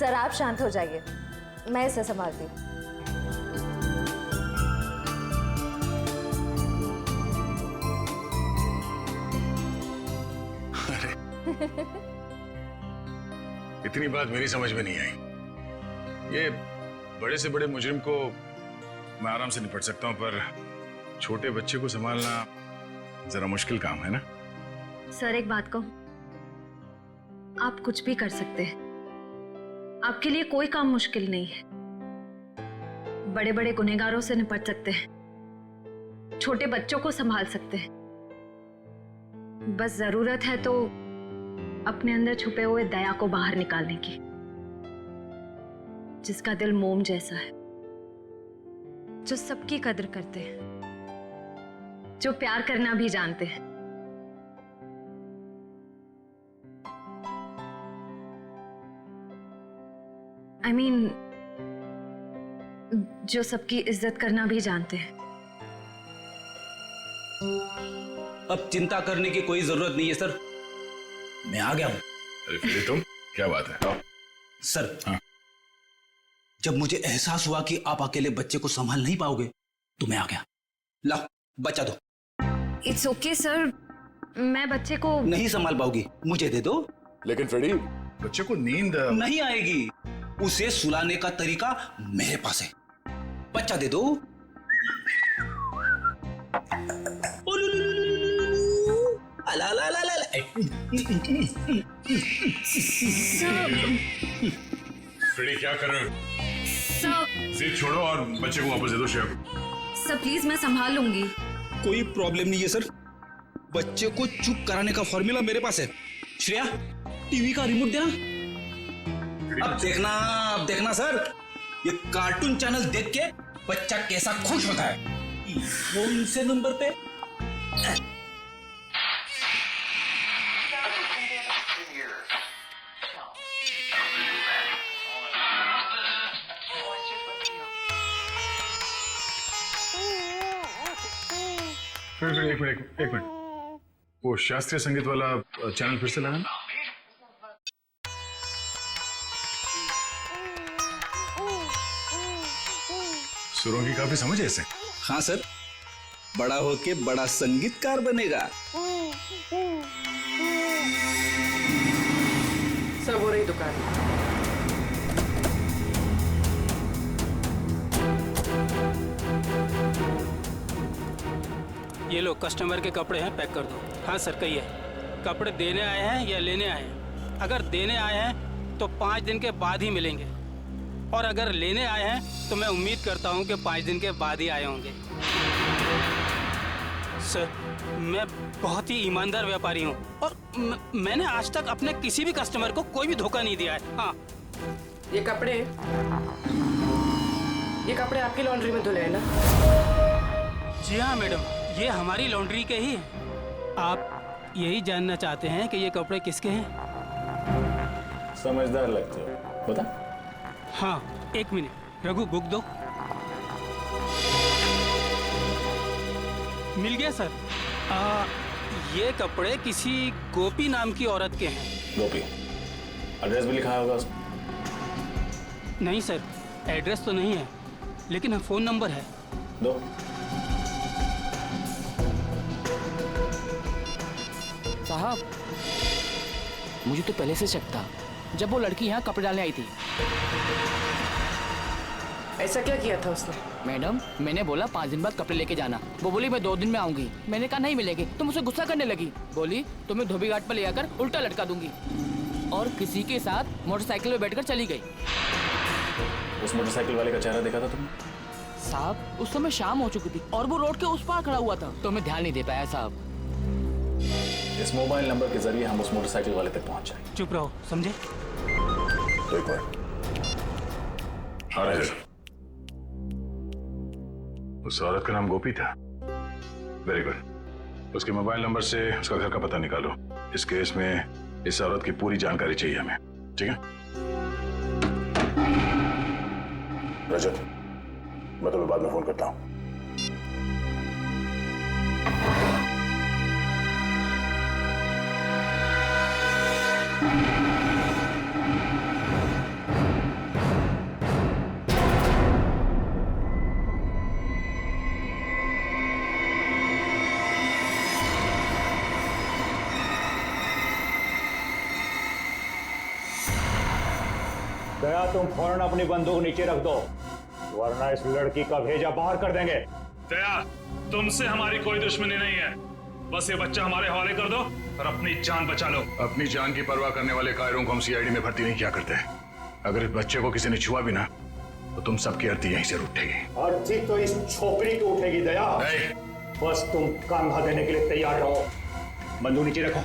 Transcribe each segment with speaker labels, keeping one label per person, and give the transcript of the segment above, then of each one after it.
Speaker 1: Sir आप शांत हो जाइए, मैं इसे संभालती हूँ।
Speaker 2: इतनी बात मेरी समझ में नहीं आई। ये बड़े से बड़े मुजरिम को मैं आराम से निपट सकता हूं, पर छोटे बच्चे को संभालना जरा मुश्किल काम है ना।
Speaker 3: सर एक बात कहूं, आप कुछ भी कर सकते हैं, आपके लिए कोई काम मुश्किल नहीं है। बड़े बड़े गुनहगारों से निपट सकते हैं, छोटे बच्चों को संभाल सकते हैं। बस जरूरत है तो अपने अंदर छुपे हुए दया को बाहर निकालने की, जिसका दिल मोम जैसा है, जो सबकी कदर करते हैं, जो प्यार करना भी जानते हैं। I mean, जो सबकी इज्जत करना भी जानते हैं।
Speaker 4: अब चिंता करने की कोई जरूरत नहीं है सर, मैं आ गया हूं।
Speaker 2: अरे फिर तुम, क्या बात है? आओ।
Speaker 4: सर
Speaker 2: हाँ।
Speaker 4: जब मुझे एहसास हुआ कि आप अकेले बच्चे को संभाल नहीं पाओगे तो मैं आ गया। लाओ बच्चा दो।
Speaker 3: इट्स ओके सर, मैं बच्चे को
Speaker 4: नहीं संभाल पाओगी, मुझे दे दो।
Speaker 2: लेकिन फ्रेडी, बच्चे को नींद
Speaker 4: नहीं आएगी, उसे सुलाने का तरीका मेरे पास है। बच्चा दे दो। अला ला ला ला।
Speaker 2: फ्रेडी क्या कर रहे हो?
Speaker 3: सर,
Speaker 2: जिद छोड़ो और बच्चे को वापस दे दो श्रेया को।
Speaker 3: सर प्लीज मैं संभाल लूंगी।
Speaker 4: कोई प्रॉब्लम नहीं है सर, बच्चे को चुप कराने का फॉर्मूला मेरे पास है। श्रेया, टीवी का रिमोट देना। अब देखना सर, ये कार्टून चैनल देख के बच्चा कैसा खुश होता है। कौन से नंबर पे?
Speaker 2: फिर एक मिनट, वो शास्त्रीय संगीत वाला चैनल फिर से लगाना। सुरों की काफी समझ है इसे।
Speaker 4: हाँ सर, बड़ा होके बड़ा संगीतकार बनेगा।
Speaker 5: सब हो रही दुकान।
Speaker 6: ये लो, कस्टमर के कपड़े हैं, पैक कर दो। हाँ सर, कहिए, कपड़े देने आए हैं या लेने आए हैं? अगर देने आए हैं तो 5 दिन के बाद ही मिलेंगे, और अगर लेने आए हैं तो मैं उम्मीद करता हूँ कि 5 दिन के बाद ही आए होंगे। सर, मैं बहुत ही ईमानदार व्यापारी हूँ और मैंने आज तक अपने किसी भी कस्टमर को कोई भी धोखा नहीं दिया है। हाँ,
Speaker 5: ये कपड़े आपकी लॉन्ड्री में धुले हैं ना?
Speaker 6: जी हाँ मैडम, ये हमारी लॉन्ड्री के ही हैं। आप यही जानना चाहते हैं कि ये कपड़े किसके हैं?
Speaker 2: समझदार लगते हो, बता।
Speaker 6: हाँ, 1 मिनट, रघु बुक दो। मिल गया सर। ये कपड़े किसी गोपी नाम की औरत के हैं।
Speaker 2: गोपी, एड्रेस भी लिखा होगा उसमें?
Speaker 6: नहीं सर, एड्रेस तो नहीं है, लेकिन फ़ोन नंबर है।
Speaker 2: दो।
Speaker 7: साहब, मुझे तो पहले से शक था जब वो लड़की यहाँ कपड़े डालने आई थी।
Speaker 5: ऐसा क्या किया था उसने?
Speaker 7: मैडम, मैंने बोला 5 दिन बाद कपड़े लेके जाना। वो बोली मैं 2 दिन में आऊंगी। मैंने कहा नहीं मिलेगी, तो मुझसे गुस्सा करने लगी। बोली तुम्हें धोबी घाट पर ले आकर उल्टा लटका दूंगी, और किसी के साथ मोटरसाइकिल में बैठकर चली गई।
Speaker 2: उस मोटरसाइकिल वाले का चेहरा देखा था तुमने?
Speaker 7: साहब, उस समय शाम हो चुकी थी और वो रोड के उस पार खड़ा हुआ था, तो मैं ध्यान नहीं दे पाया साहब।
Speaker 2: इस मोबाइल नंबर के जरिए हम उस मोटरसाइकिल वाले तक पहुंच जाएंगे।
Speaker 6: चुप रहो, समझे?
Speaker 2: एक मिनट। उस औरत का नाम गोपी था। Very good. उसके मोबाइल नंबर से उसका घर का पता निकालो। इस केस में इस औरत की पूरी जानकारी चाहिए हमें, ठीक है? रजत, मैं तुम्हें बाद में फोन करता हूं।
Speaker 8: दया तुम फौरन अपनी बंदूक नीचे रख दो, वरना इस लड़की का भेजा बाहर कर देंगे।
Speaker 9: दया, तुमसे हमारी कोई दुश्मनी नहीं है, बस ये बच्चा हमारे हवाले कर दो और अपनी जान बचा लो।
Speaker 2: अपनी जान की परवाह करने वाले कायरों को हम सीआईडी में भर्ती नहीं किया करते। अगर इस बच्चे को किसी ने छुआ भी ना तो तुम सबकी अर्थी यहीं से उठेगी।
Speaker 8: अर्थी तो इस छोकरी की उठेगी दया। बस तुम कंधा देने के लिए तैयार रहो। बंदूक नीचे रखो,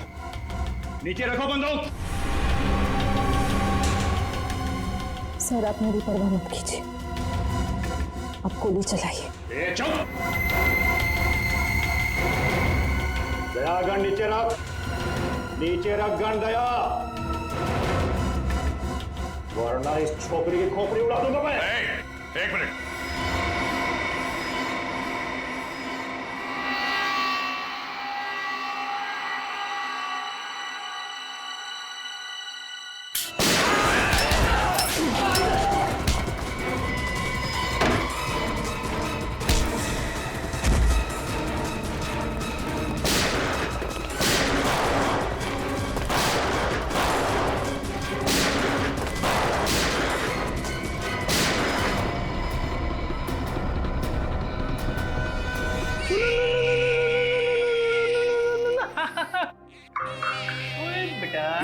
Speaker 8: नीचे रखो बंदूक।
Speaker 1: सर आप मेरी परवाह मत कीजिए, आप गोली चलाइए।
Speaker 8: चुप! दया गन नीचे रख, नीचे रख गन दया, वरना इस छोकरी की खोपड़ी उड़ा दूंगा मैं।
Speaker 2: एक मिनट,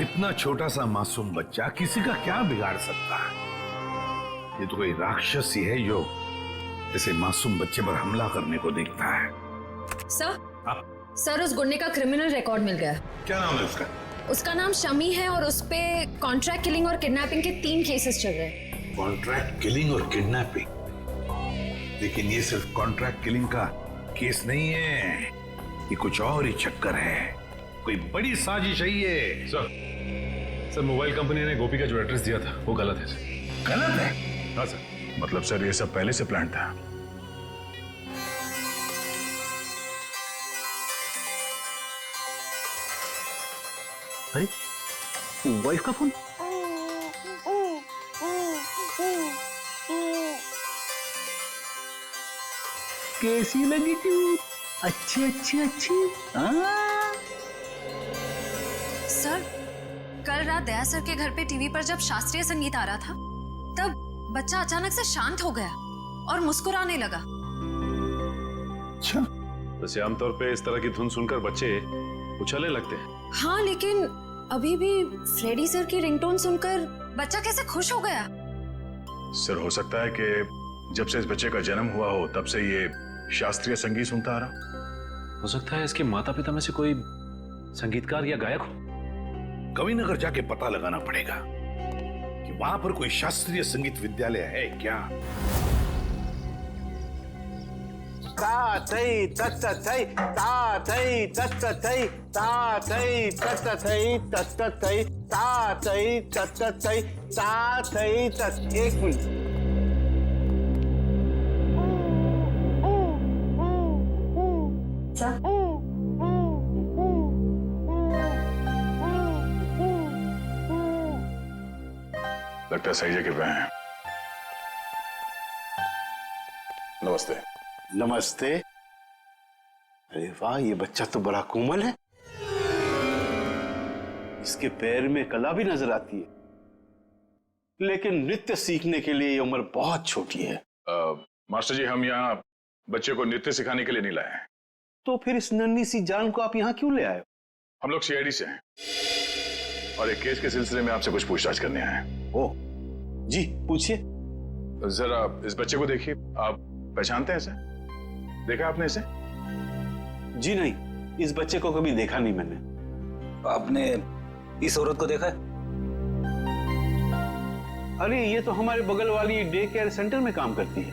Speaker 10: इतना छोटा सा मासूम बच्चा किसी का क्या बिगाड़ सकता है? ये तो कोई राक्षस ही है जो ऐसे मासूम बच्चे पर हमला करने को देखता है।
Speaker 3: सर उस गुंडे का क्रिमिनल रिकॉर्ड मिल गया।
Speaker 10: क्या नाम है उसका?
Speaker 3: उसका नाम शमी है और उस पे कॉन्ट्रैक्ट किलिंग और किडनैपिंग के 3 केसेस चल रहे हैं।
Speaker 10: कॉन्ट्रैक्ट किलिंग और किडनैपिंग? लेकिन ये सिर्फ कॉन्ट्रैक्ट किलिंग का केस नहीं है, ये कुछ और ही चक्कर है, कोई बड़ी साजिश है ये।
Speaker 9: सर मोबाइल कंपनी ने गोपी का जो एड्रेस दिया था वो गलत है सर।
Speaker 10: गलत है?
Speaker 9: हाँ सर।
Speaker 2: मतलब सर ये सब पहले से प्लान था।
Speaker 10: अरे वाइफ का फोन। कैसी लगी क्यों? अच्छी अच्छी अच्छी।
Speaker 3: सर कल रात दया सर के घर पे टीवी पर जब शास्त्रीय संगीत आ रहा था तब बच्चा अचानक से शांत हो गया और मुस्कुराने लगा।
Speaker 10: अच्छा,
Speaker 9: वैसे आमतौर पे इस तरह की धुन सुनकर बच्चे उछलने लगते हैं।
Speaker 3: हाँ लेकिन अभी भी फ्रेडी सर की रिंगटोन सुनकर बच्चा कैसे खुश हो गया?
Speaker 2: सर हो सकता है कि जब से इस बच्चे का जन्म हुआ हो तब से ये शास्त्रीय संगीत सुनता आ रहा।
Speaker 9: हो सकता है इसके माता पिता में से कोई संगीतकार या गायक हो।
Speaker 10: कविनगर जाके पता लगाना पड़ेगा कि वहां पर कोई शास्त्रीय संगीत विद्यालय है क्या।
Speaker 11: ता थई तत थई ता थई तत थई ता थई तत थई तत थई ता थई तत थई ता थई तत। एक मिनट,
Speaker 2: लगता है सही जगह पे हैं। नमस्ते।
Speaker 11: नमस्ते। अरे वाह, ये बच्चा तो बड़ा कोमल है, इसके पैर में कला भी नजर आती है, लेकिन नृत्य सीखने के लिए ये उम्र बहुत छोटी है।
Speaker 2: मास्टर जी, हम यहाँ बच्चे को नृत्य सिखाने के लिए नहीं लाए हैं।
Speaker 11: तो फिर इस नन्ही सी जान को आप यहाँ क्यों ले आए?
Speaker 2: हम लोग सीआईडी से हैं और एक केस के सिलसिले में आपसे कुछ पूछताछ करने आए हैं।
Speaker 11: ओह जी, पूछिए।
Speaker 2: जरा इस बच्चे को देखिए, आप पहचानते हैं इसे? देखा आपने इसे?
Speaker 11: जी नहीं, इस बच्चे को कभी देखा नहीं मैंने।
Speaker 4: आपने इस औरत को देखा है?
Speaker 11: अरे ये तो हमारे बगल वाली डे केयर सेंटर में काम करती है।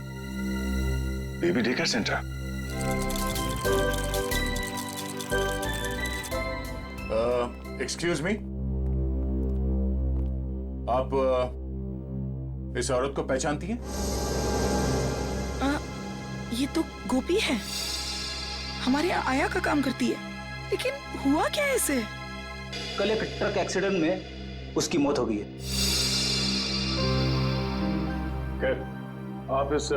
Speaker 2: Baby day care centre? Excuse me, आप इस औरत को पहचानती हैं?
Speaker 12: ये तो गोपी है, हमारे यहाँ आया का काम करती है, लेकिन हुआ क्या है इसे?
Speaker 4: कल एक ट्रक एक्सीडेंट में उसकी मौत हो गई है।
Speaker 2: खैर, आप इस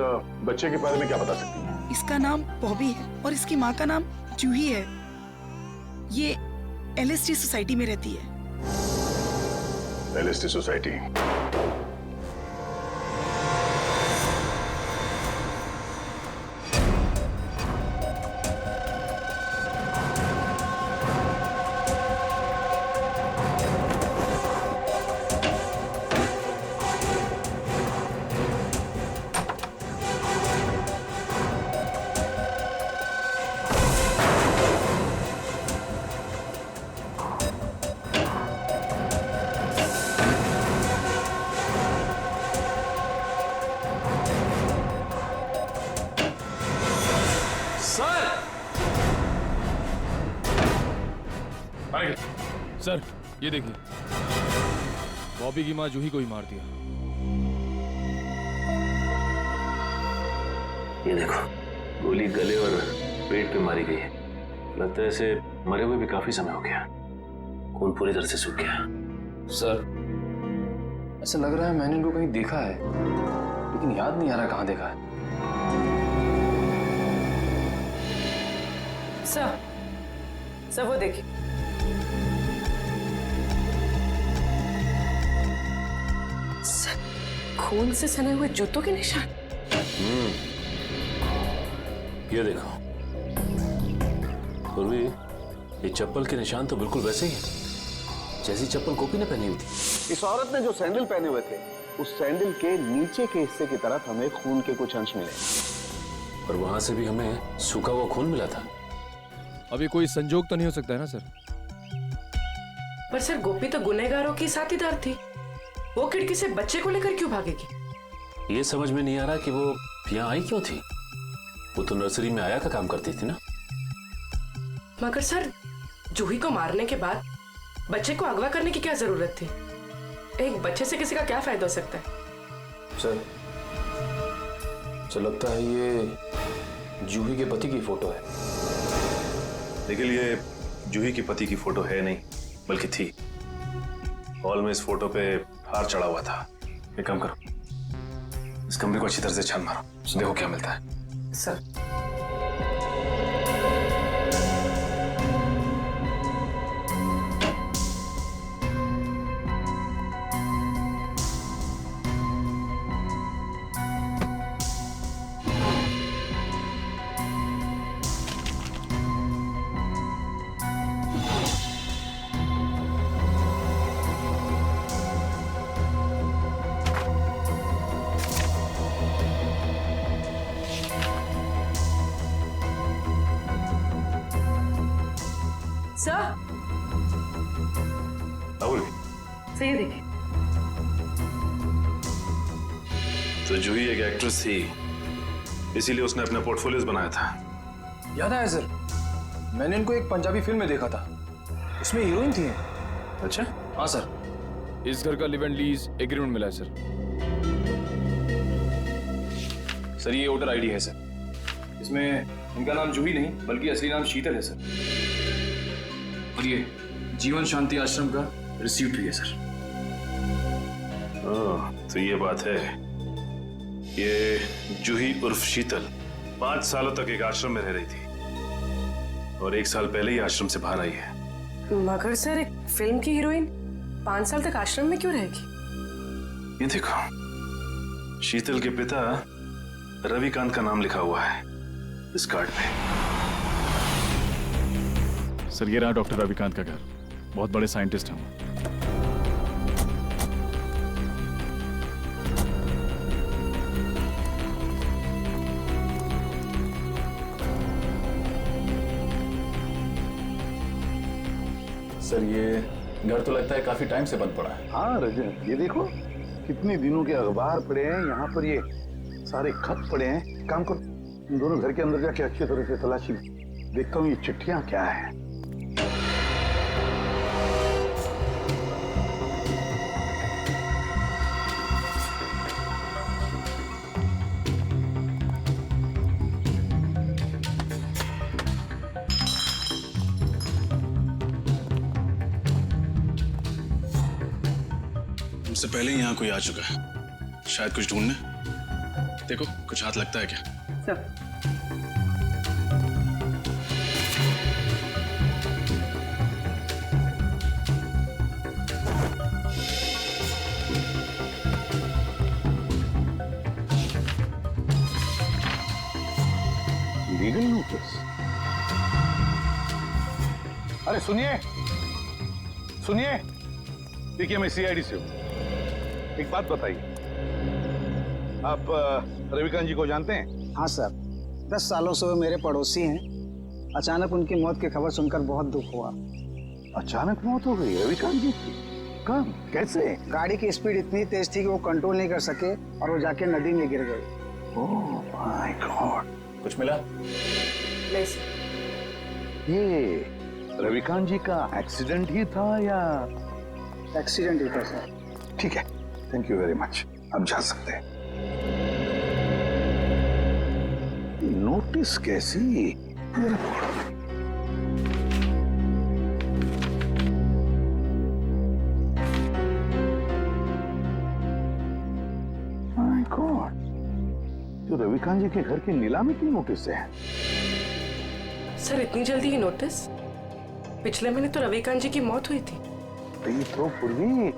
Speaker 2: बच्चे के बारे में क्या बता सकती हैं?
Speaker 12: इसका नाम बॉबी है और इसकी माँ का नाम जूही है। ये LSD सोसाइटी में रहती है।
Speaker 2: LSD society?
Speaker 13: सर ये देखिए, बॉबी की माँ जूही को ही मार दिया।
Speaker 14: ये देखो, गोली गले और पेट पे मारी गई है। लगता है इसे मरे हुए भी काफी समय हो गया, खून पूरी तरह से सूख गया।
Speaker 15: सर ऐसा लग रहा है मैंने इनको कहीं देखा है, लेकिन याद नहीं आ रहा कहाँ देखा है।
Speaker 5: सर वो देखिए, सर खून से सने हुए जूतों के निशान।
Speaker 14: ये देखो पूर्वी, ये चप्पल के निशान तो बिल्कुल वैसे ही है जैसी चप्पल गोपी ने पहनी हुई थी।
Speaker 11: इस औरत ने जो सैंडल पहने हुए थे, उस सैंडल के नीचे के हिस्से की तरफ हमें खून के कुछ अंश मिले,
Speaker 14: और वहां से भी हमें सूखा हुआ खून मिला था।
Speaker 13: अभी कोई संजोग तो नहीं हो सकता है ना सर?
Speaker 5: पर सर गोपी तो गुनहगारों की साथीदार थी, वो खिड़की से बच्चे को लेकर क्यों भागेगी?
Speaker 14: ये समझ में नहीं आ रहा कि वो यहाँ आई क्यों थी। वो तो नर्सरी में आया का काम करती थी ना।
Speaker 5: मगर सर जूही को मारने के बाद बच्चे को अगवा करने की क्या जरूरत थी? एक बच्चे से किसी का क्या फायदा हो सकता है?
Speaker 15: सर लगता है ये जूही के पति की फोटो है।
Speaker 14: लेकिन ये जूही की पति की फोटो है नहीं, बल्कि थी। हॉल में इस फोटो पे हार चढ़ा हुआ था। एक काम करो, इस कमरे को अच्छी तरह से छान मारो, देखो क्या मिलता है।
Speaker 5: सर
Speaker 14: सही देखिए, तो जूही एक एक्ट्रेस थी, इसीलिए उसने अपना पोर्टफोलियोज बनाया था।
Speaker 15: याद आया सर, मैंने इनको एक पंजाबी फिल्म में देखा था, उसमें हीरोइन थी।
Speaker 14: अच्छा?
Speaker 15: हाँ सर।
Speaker 13: इस घर का लिव एंड लीज एग्रीमेंट मिला है सर।
Speaker 15: सर ये वोटर आईडी है सर, इसमें इनका नाम जूही नहीं बल्कि असली नाम शीतल है सर। और ये जीवन शांति आश्रम का रिसीप्ट भी है सर।
Speaker 14: तो ये बात है, ये जूही उर्फ शीतल 5 सालों तक एक आश्रम में रह रही थी और 1 साल पहले ही आश्रम से बाहर आई है।
Speaker 5: मगर सर एक फिल्म की हीरोइन 5 साल तक आश्रम में क्यों रहेगी?
Speaker 14: ये देखो, शीतल के पिता रविकांत का नाम लिखा हुआ है इस कार्ड पे।
Speaker 16: सर ये रहा डॉक्टर रविकांत का घर, बहुत बड़े साइंटिस्ट हैं वो।
Speaker 17: सर ये घर तो लगता है काफी टाइम से बंद पड़ा है।
Speaker 10: हाँ रजन, ये देखो कितने दिनों के अखबार पड़े हैं यहाँ पर, ये सारे खत पड़े हैं। काम करो, इन दोनों घर के अंदर जाके अच्छी तरह से तलाशी देखता हूँ ये चिट्ठियां क्या है।
Speaker 2: हमसे पहले ही यहाँ कोई आ चुका है, शायद कुछ ढूंढने। देखो कुछ हाथ लगता है क्या?
Speaker 5: Sir
Speaker 10: legal notice? अरे सुनिए सुनिए, देखिए मैं सीआईडी से हूँ। एक बात बताइए, आप रविकांत जी को जानते हैं?
Speaker 18: हाँ सर, 10 सालों से वो मेरे पड़ोसी हैं। अचानक उनकी मौत की खबर सुनकर बहुत दुख हुआ।
Speaker 10: अचानक मौत हो गई रविकांत जी की? कब, कैसे?
Speaker 18: गाड़ी की स्पीड इतनी तेज थी कि वो कंट्रोल नहीं कर सके और वो जाके नदी में गिर गए।
Speaker 10: Oh my God.
Speaker 17: कुछ मिला?
Speaker 5: नहीं सर।
Speaker 10: ये रविकांत जी का एक्सीडेंट ही था या?
Speaker 18: एक्सीडेंट ही था सर।
Speaker 10: ठीक है, थैंक यू वेरी मच। अब जा सकते हैं। नोटिस कैसी? माय गॉड, जो रविकांत जी के घर की नीलामी की नोटिस है।
Speaker 5: सर इतनी जल्दी ही नोटिस? पिछले महीने तो रविकांत जी की मौत हुई थी।
Speaker 10: तो पूर्वी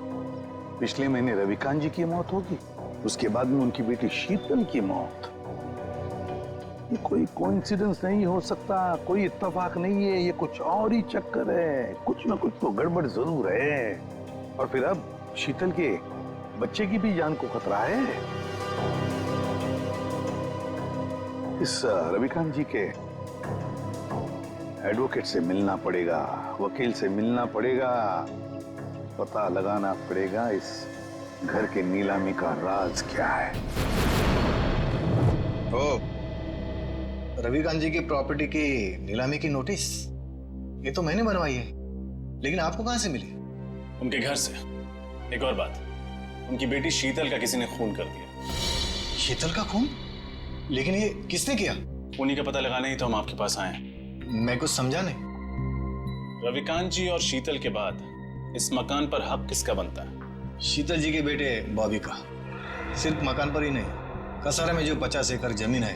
Speaker 10: पिछले महीने रविकांत जी की मौत होगी, उसके बाद में उनकी बेटी शीतल की मौत। ये कोई कोइंसिडेंस नहीं हो सकता, कोई इत्तेफाक नहीं है, ये कुछ और ही चक्कर है। कुछ ना कुछ तो गड़बड़ जरूर है। और फिर अब शीतल के बच्चे की भी जान को खतरा है। इस रविकांत जी के एडवोकेट से मिलना पड़ेगा, वकील से मिलना पड़ेगा, पता लगाना पड़ेगा इस घर के नीलामी का राज क्या है।
Speaker 19: ओ, रविकांत जी की प्रॉपर्टी की नीलामी की नोटिस ये तो मैंने बनवाई है, लेकिन आपको कहां से मिली?
Speaker 14: उनके घर से। एक और बात, उनकी बेटी शीतल का किसी ने खून कर दिया।
Speaker 19: शीतल का खून? लेकिन ये किसने किया?
Speaker 14: उन्हीं का पता लगाने ही तो हम आपके पास आए हैं।
Speaker 19: मैं कुछ समझा नहीं।
Speaker 14: रविकांत जी और शीतल के बाद इस मकान पर हक किसका बनता है?
Speaker 19: शीतल जी के बेटे बॉबी का। सिर्फ मकान पर ही नहीं, कसारा में जो 50 एकड़ जमीन है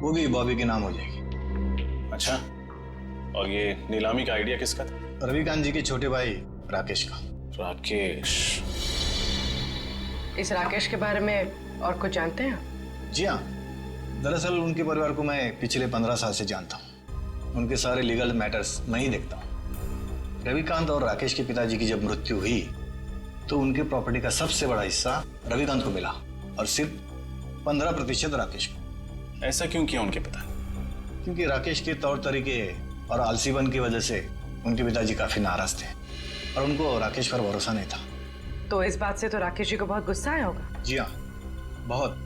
Speaker 19: वो भी बॉबी के नाम हो जाएगी।
Speaker 14: अच्छा, और ये नीलामी का आइडिया किसका था?
Speaker 19: रविकांत जी के छोटे भाई राकेश का।
Speaker 14: राकेश?
Speaker 5: इस राकेश के बारे में और कुछ जानते हैं?
Speaker 19: जी हाँ, दरअसल उनके परिवार को मैं पिछले 15 साल से जानता हूँ। उनके सारे लीगल मैटर्स मैं ही देखता हूँ। रविकांत और राकेश के पिताजी की जब मृत्यु हुई तो उनके प्रॉपर्टी का सबसे बड़ा हिस्सा रविकांत को मिला और सिर्फ 15% राकेश को।
Speaker 14: ऐसा क्यों किया उनके पिता?
Speaker 19: क्योंकि राकेश के तौर तरीके और आलसीपन की वजह से उनके पिताजी काफी नाराज थे और उनको राकेश पर भरोसा नहीं था।
Speaker 5: तो इस बात से तो राकेश जी को बहुत गुस्सा आया होगा।
Speaker 19: जी हाँ, बहुत।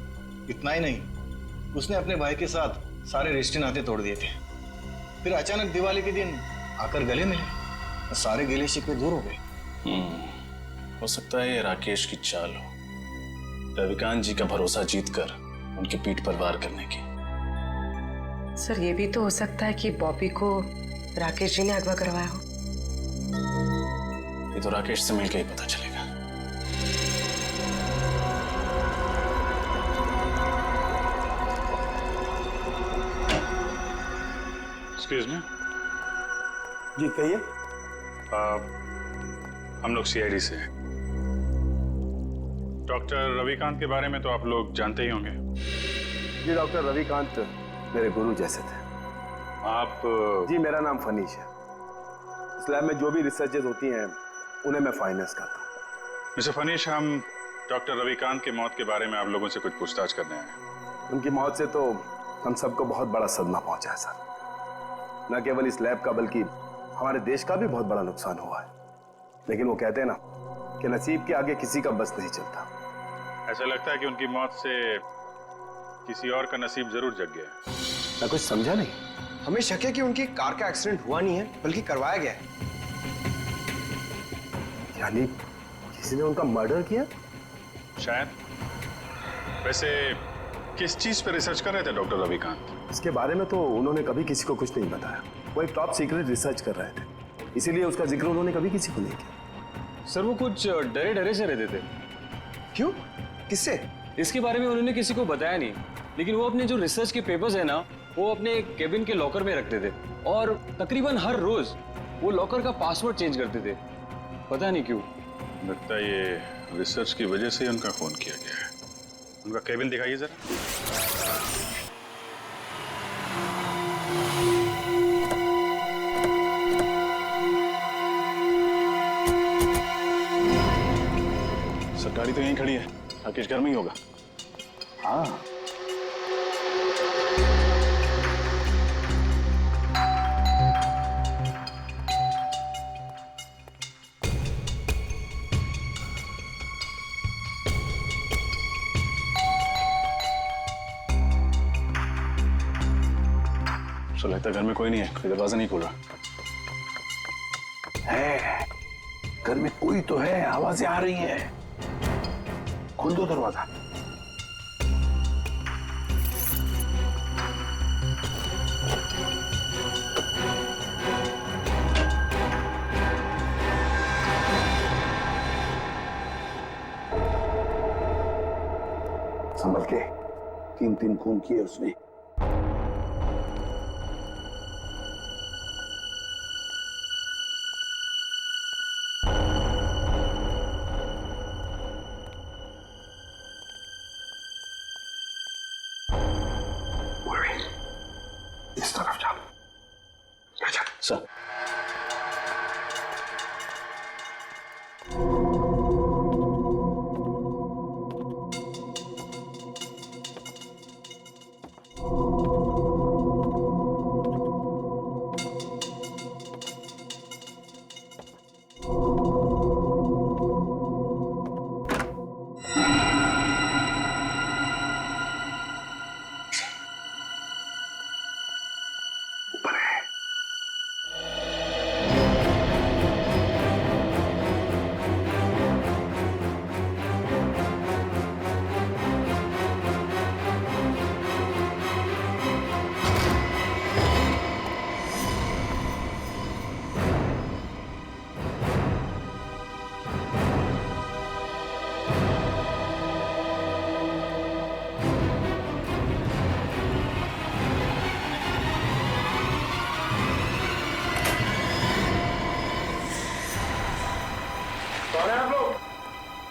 Speaker 19: इतना ही नहीं, उसने अपने भाई के साथ सारे रिश्ते नाते तोड़ दिए थे। फिर अचानक दिवाली के दिन आकर गले मिले और सारे गिले शिकवे दूर हो गए।
Speaker 14: हो सकता है ये राकेश की चाल हो, रविकांत जी का भरोसा जीतकर उनकी पीठ पर वार करने की।
Speaker 5: सर ये भी तो हो सकता है कि बॉबी को राकेश जी ने अगवा करवाया हो।
Speaker 14: ये तो राकेश से मिलकर ही पता चलेगा।
Speaker 2: Excuse me.
Speaker 11: जी कहिए।
Speaker 2: हम लोग सीआईडी से हैं। डॉक्टर रविकांत के बारे में तो आप लोग जानते ही होंगे।
Speaker 11: जी डॉक्टर रविकांत मेरे गुरु जैसे थे।
Speaker 2: आप?
Speaker 11: जी मेरा नाम फनीश है। इस लैब में जो भी रिसर्चेज होती हैं उन्हें मैं फाइनेंस करता हूँ।
Speaker 2: मिस्टर फनीश, हम डॉक्टर रविकांत की मौत के बारे में आप लोगों से कुछ पूछताछ करने आए हैं।
Speaker 11: उनकी मौत से तो हम सबको बहुत बड़ा सदमा पहुंचा है सर। न केवल इस लैब का बल्कि हमारे देश का भी बहुत बड़ा नुकसान हुआ है। लेकिन वो कहते हैं ना कि नसीब के आगे किसी का बस नहीं चलता।
Speaker 2: ऐसा लगता है कि उनकी मौत से किसी और का नसीब जरूर जग गया है।
Speaker 11: मैं कुछ समझा नहीं।
Speaker 20: हमें शक है कि उनकी कार का एक्सीडेंट हुआ नहीं है बल्कि करवाया गया है।
Speaker 11: यानी किसी ने उनका मर्डर किया?
Speaker 2: शायद। वैसे किस चीज पर रिसर्च कर रहे थे डॉक्टर रविकांत?
Speaker 11: इसके बारे में तो उन्होंने कभी किसी को कुछ नहीं बताया। वो एक टॉप सीक्रेट रिसर्च कर रहे थे, इसीलिए उसका जिक्र उन्होंने कभी किसी को नहीं किया।
Speaker 15: सर वो कुछ डरे डरे से रहते थे।
Speaker 20: क्यों? किससे?
Speaker 15: इसके बारे में उन्होंने किसी को बताया नहीं, लेकिन वो अपने जो रिसर्च के पेपर्स है ना वो अपने केबिन के लॉकर में रखते थे और तकरीबन हर रोज वो लॉकर का पासवर्ड चेंज करते थे। पता नहीं क्यों।
Speaker 2: लगता है ये रिसर्च की वजह से ही उनका खून किया गया है। उनका केबिन दिखाइए जरा।
Speaker 14: गाड़ी तो यहीं खड़ी है, राकेश घर में ही होगा।
Speaker 10: हाँ,
Speaker 14: तो लगता है घर में कोई नहीं है, कोई दरवाजा नहीं खोल रहा।
Speaker 10: है, घर में कोई तो है, आवाजें आ रही हैं। खोल दो दरवाजा। संभल के, 3 खून किए उसने। इस तरफ जाओ। Sir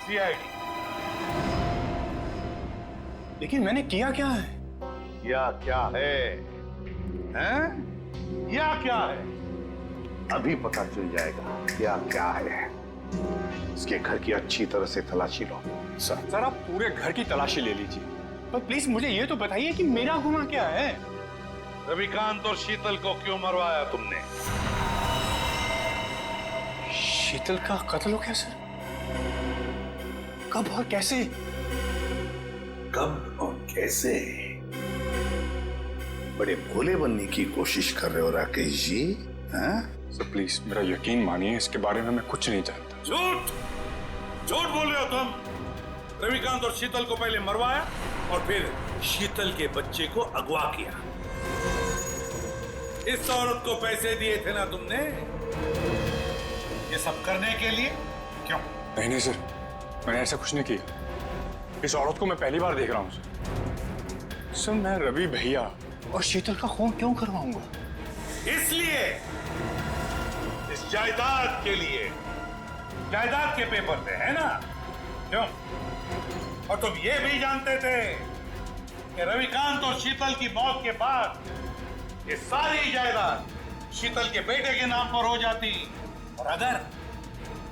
Speaker 8: CID. लेकिन मैंने किया क्या है?
Speaker 10: या क्या है? हैं? या क्या है? अभी पता चल जाएगा क्या क्या है। इसके घर की अच्छी तरह से तलाशी लो।
Speaker 19: सर आप पूरे घर की तलाशी ले लीजिए, पर प्लीज मुझे ये तो बताइए कि मेरा गुनाह क्या है?
Speaker 10: रविकांत और शीतल को क्यों मरवाया तुमने?
Speaker 19: शीतल का कत्ल हो गया सर? कब और कैसे?
Speaker 10: कब और कैसे? बड़े भोले बनने की कोशिश कर रहे हो राकेश जी, हैं?
Speaker 19: सर प्लीज मेरा यकीन मानिए, इसके बारे में मैं कुछ नहीं जानता।
Speaker 10: झूठ झूठ बोल रहे हो तुम। रविकांत और शीतल को पहले मरवाया और फिर शीतल के बच्चे को अगवा किया। इस औरत को पैसे दिए थे ना तुमने ये सब करने के लिए? क्यों?
Speaker 19: नहीं सर, मैंने ऐसा कुछ नहीं किया। इस औरत को मैं पहली बार देख रहा हूँ सर। मैं रवि भैया और शीतल का खून क्यों करवाऊंगा?
Speaker 10: इसलिए, इस जायदाद के लिए। जायदाद के पेपर थे, है ना? क्यों? और तुम ये भी जानते थे कि रविकांत और शीतल की मौत के बाद ये सारी जायदाद शीतल के बेटे के नाम पर हो जाती, और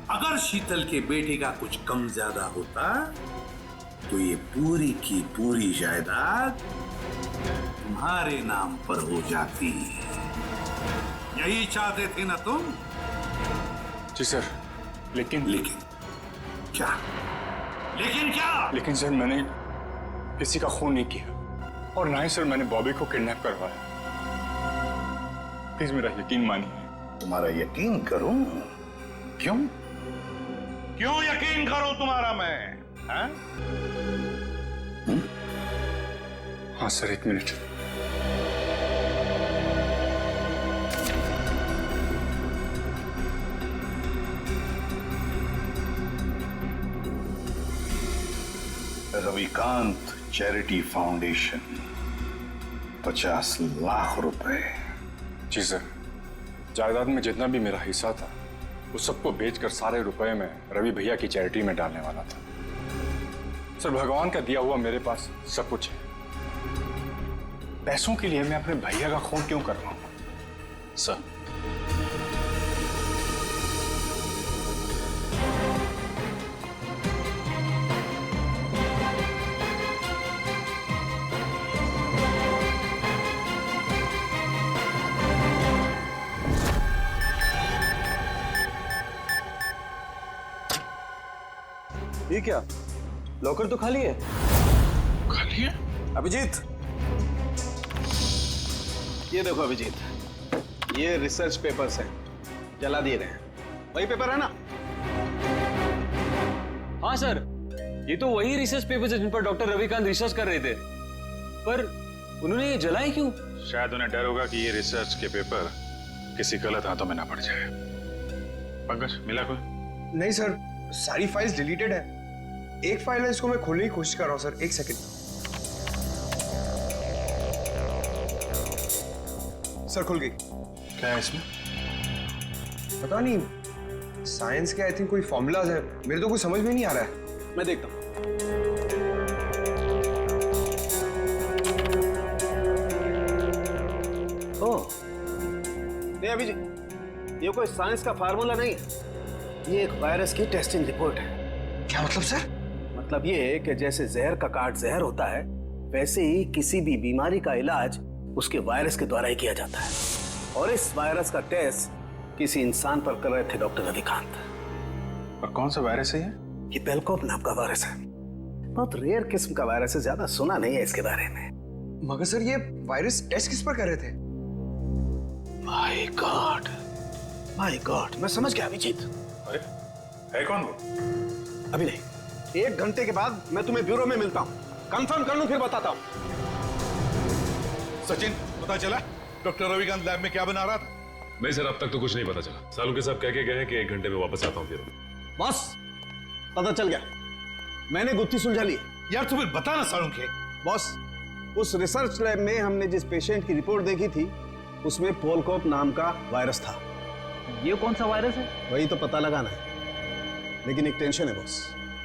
Speaker 10: अगर शीतल के बेटे का कुछ कम ज्यादा होता तो ये पूरी की पूरी जायदाद तुम्हारे नाम पर हो जाती। यही चाहते थे ना तुम?
Speaker 19: जी सर, लेकिन
Speaker 10: क्या? लेकिन क्या?
Speaker 19: लेकिन सर मैंने किसी का खून नहीं किया, और ना ही सर मैंने बॉबी को किडनैप करवाया। प्लीज मेरा यकीन मानिए।
Speaker 10: तुम्हारा यकीन करूं? क्यों? क्यों यकीन करूं तुम्हारा मैं? हाँ?
Speaker 19: हाँ sir, 1 minute.
Speaker 10: Ravikant charity foundation, 50 lakh रुपए।
Speaker 19: जी सर, जायदाद में जितना भी मेरा हिस्सा था उस सबको बेचकर सारे रुपए में रवि भैया की चैरिटी में डालने वाला था। सर भगवान का दिया हुआ मेरे पास सब कुछ है। पैसों के लिए मैं अपने भैया का खून क्यों कर रहा हूं?
Speaker 14: सर
Speaker 20: ये क्या? लॉकर तो खाली है।
Speaker 19: खाली है?
Speaker 20: अभिजीत, ये देखो अभिजीत, ये रिसर्च पेपर्स हैं, जला दिए गए हैं।
Speaker 19: वही पेपर है ना?
Speaker 15: हाँ सर, ये तो वही रिसर्च पेपर्स है जिन पर डॉक्टर रविकांत रिसर्च कर रहे थे, पर उन्होंने ये जलाए क्यों?
Speaker 2: शायद उन्हें डर होगा कि ये रिसर्च के पेपर किसी गलत हाथों में ना पड़ जाए। पंकज, मिला कोई?
Speaker 20: नहीं सर, सारी फाइल्स डिलीटेड है। एक फाइल है, इसको मैं खोलने की कोशिश कर रहा हूँ सर, एक सेकंड। सर खुल गई।
Speaker 2: क्या है इसमें?
Speaker 20: पता नहीं, साइंस के आई थिंक कोई फॉर्मूलाज है, मेरे तो कुछ समझ में नहीं आ रहा है।
Speaker 19: मैं देखता हूँ।
Speaker 11: ओह, नहीं अभी जी, ये कोई साइंस का फार्मूला नहीं है, ये एक वायरस की टेस्टिंग रिपोर्ट है।
Speaker 20: क्या मतलब सर?
Speaker 11: मतलब ये कि जैसे जहर का काट जहर होता है, वैसे ही किसी भी बीमारी का इलाज उसके वायरस के द्वारा ही किया जाता है। और इस वायरस का टेस्ट किसी इंसान पर कर रहे थे डॉक्टर रविकांत।
Speaker 2: और कौन सा वायरस है ये?
Speaker 11: ये बेलकोप नाम का वायरस है। बहुत रेयर किस्म का वायरस है, ज्यादा सुना नहीं है इसके बारे में।
Speaker 20: मगर सर ये वायरस टेस्ट किस पर कर रहे थे?
Speaker 11: माय गॉड, माय गॉड, मैं समझ गया अभिजीत।
Speaker 2: अरे है कौन वो?
Speaker 11: अभी नहीं, 1 घंटे के बाद मैं तुम्हें ब्यूरो में मिलता हूँ, कंफर्म कर लूं फिर बताता हूँ।
Speaker 10: सचिन, पता चला डॉक्टर रविकांत लैब में क्या बना रहा था?
Speaker 14: नहीं सर, अब तक तो कुछ नहीं पता चला। सालू के साहब कह के गए हैं कि 1 घंटे में वापस आता हूँ फिर।
Speaker 11: बस पता चल गया, मैंने गुत्थी सुलझा ली।
Speaker 10: यार तुम्हें बताना सालू के।
Speaker 11: बॉस, उस रिसर्च लैब में हमने जिस पेशेंट की रिपोर्ट देखी थी, उसमें पोलकोप नाम का वायरस था।
Speaker 18: ये कौन सा वायरस है?
Speaker 11: वही तो पता लगाना है, लेकिन एक टेंशन है बॉस।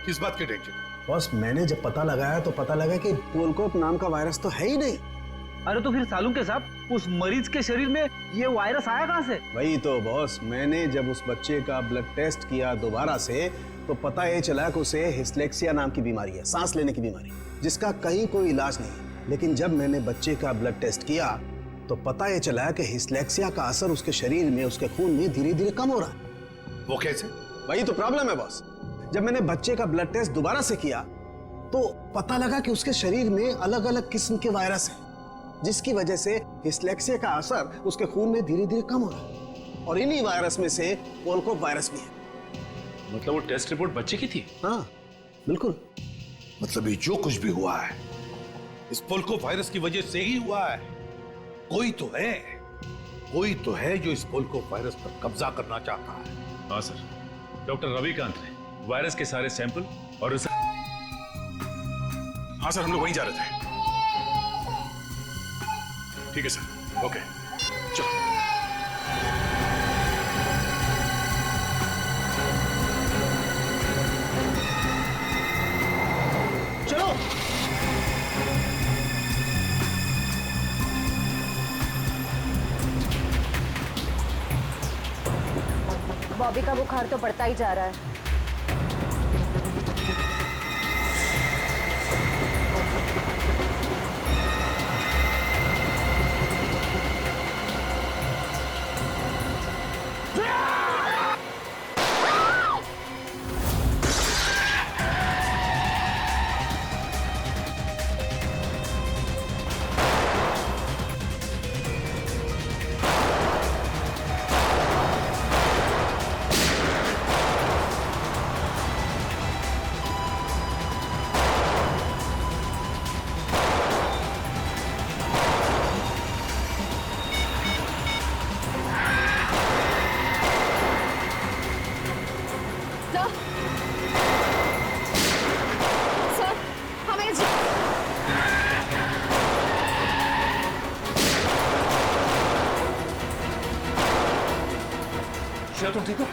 Speaker 10: किस बात की टेंशन?
Speaker 11: बॉस, मैंने जब पता लगाया तो पता लगा कि पोलकोप नाम का वायरस तो है ही नहीं।
Speaker 18: अरे तो फिर सालू के साहब, उस मरीज के शरीर में ये वायरस आया कहाँ से?
Speaker 11: वही तो बॉस, मैंने जब उस बच्चे का ब्लड टेस्ट किया दोबारा से, तो पता ये चला कि उसे हिस्लेक्सिया नाम की बीमारी है, सांस लेने की बीमारी, जिसका कहीं कोई इलाज नहीं। लेकिन जब मैंने बच्चे का ब्लड टेस्ट किया तो पता ये चला कि हिस्लेक्सिया का असर उसके शरीर में, उसके खून में धीरे धीरे कम हो रहा है।
Speaker 10: वो कैसे?
Speaker 11: वही तो प्रॉब्लम है बॉस। जब मैंने बच्चे का ब्लड टेस्ट दोबारा से किया तो पता लगा कि उसके शरीर में अलग अलग किस्म के वायरस हैं, जिसकी वजह से हिस्लेक्सिया का असर उसके खून में धीरे धीरे कम हो रहा है। और इन्हीं वायरस में से पोलकोप वायरस भी है।
Speaker 14: मतलब वो टेस्ट रिपोर्ट बच्चे की थी?
Speaker 11: हाँ बिल्कुल।
Speaker 10: मतलब ये जो कुछ भी हुआ है इस पोलकोप वायरस की वजह से ही हुआ है। कोई तो है जो इस पोलकोप वायरस पर कब्जा करना चाहता है।
Speaker 14: हाँ सर, डॉक्टर रविकांत ने वायरस के सारे सैंपल और
Speaker 2: हाँ सर, हम लोग वहीं जा रहे थे। ठीक है सर, ओके चलो।
Speaker 11: चलो।
Speaker 1: बॉबी का बुखार तो बढ़ता ही जा रहा है।
Speaker 10: तुम ठीक हो?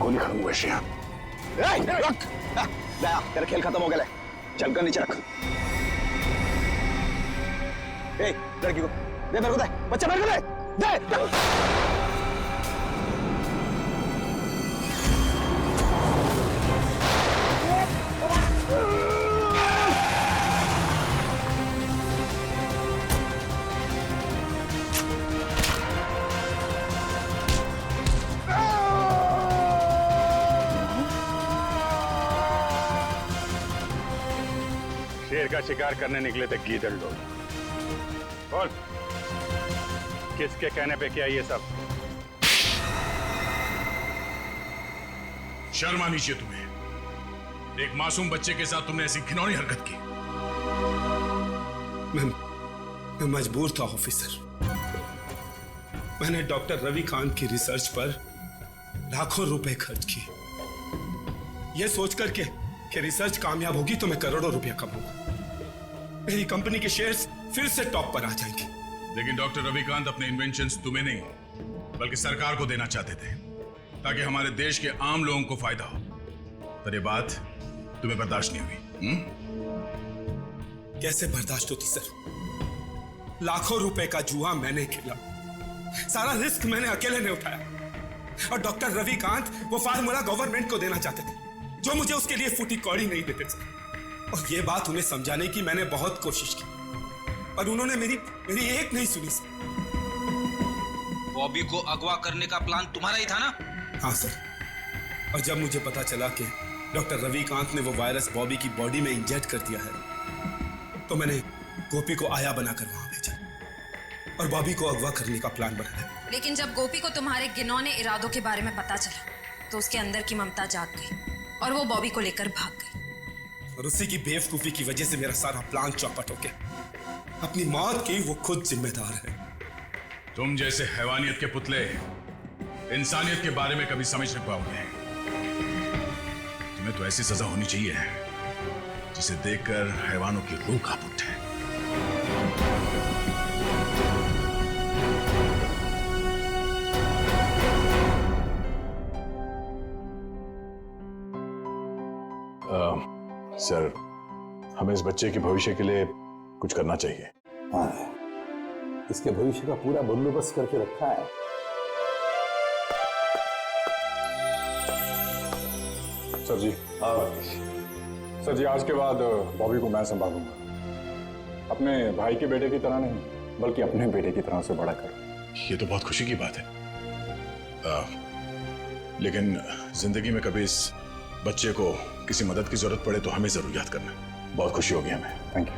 Speaker 10: गोली खत्म हुई श्रेया।
Speaker 18: रख दया, तेरा खेल खत्म हो गया। चल कर नीचे रख। ए, लड़की को दे, मेरे को दे, बच्चा मेरे को दे।
Speaker 2: शेर का शिकार करने निकले थे गीदड़ लोग। बोल, किसके कहने पे किया ये सब? शर्म आनी चाहिए तुम्हें। एक मासूम बच्चे के साथ तुमने ऐसी घिनौनी हरकत की।
Speaker 21: मैं मजबूर था ऑफिसर। मैंने डॉक्टर रविकांत की रिसर्च पर लाखों रुपए खर्च किए, यह सोचकर कि रिसर्च कामयाब होगी तो मैं करोड़ों रुपया कमाऊंगा, मेरी कंपनी के शेयर्स फिर से टॉप पर आ जाएंगे।
Speaker 2: लेकिन डॉक्टर रविकांत अपने इन्वेंशंस तुम्हें नहीं बल्कि सरकार को देना चाहते थे ताकि हमारे देश के आम लोगों को फायदा हो। पर ये बात तुम्हें बर्दाश्त नहीं हुई।
Speaker 21: कैसे बर्दाश्त होती सर? लाखों रुपए का जुआ मैंने खेला, सारा रिस्क मैंने अकेले ने उठाया और डॉक्टर रविकांत वो फार्मूला गवर्नमेंट को देना चाहते थे जो मुझे उसके लिए फूटी कौड़ी नहीं देते सर। और ये बात उन्हें समझाने की मैंने बहुत कोशिश की पर उन्होंने मेरी एक नहीं सुनी सर।
Speaker 4: बॉबी को अगवा करने का प्लान तुम्हारा ही था ना?
Speaker 21: हाँ सर, और जब मुझे पता चला कि डॉक्टर रविकांत ने वो वायरस बॉबी की बॉडी में इंजेक्ट कर दिया है तो मैंने गोपी को आया बनाकर वहां भेजा और बॉबी को अगवा करने का प्लान बनाया।
Speaker 3: लेकिन जब गोपी को तुम्हारे घिनौने इरादों के बारे में पता चला तो उसके अंदर की ममता जाग गई और वो बॉबी को लेकर भाग गई।
Speaker 21: और उसी की बेवकूफी की वजह से मेरा सारा प्लान चौपट हो गया। अपनी मौत की वो खुद जिम्मेदार है।
Speaker 2: तुम जैसे हैवानियत के पुतले इंसानियत के बारे में कभी समझ नहीं पाओगे। तुम्हें तो ऐसी सजा होनी चाहिए जिसे देखकर हैवानों की रूह कांप उठे। सर, हमें इस बच्चे के भविष्य के लिए कुछ करना चाहिए।
Speaker 10: हाँ, इसके भविष्य का पूरा बंदोबस्त करके रखा है।
Speaker 16: सर जी, सर जी, आज के बाद बॉबी को मैं संभालूंगा, अपने भाई के बेटे की तरह नहीं बल्कि अपने बेटे की तरह से बड़ा कर।
Speaker 2: ये तो बहुत खुशी की बात है। लेकिन जिंदगी में कभी इस बच्चे को किसी मदद की जरूरत पड़े तो हमें जरूर याद करना। बहुत खुशी होगी हमें।
Speaker 16: Thank you.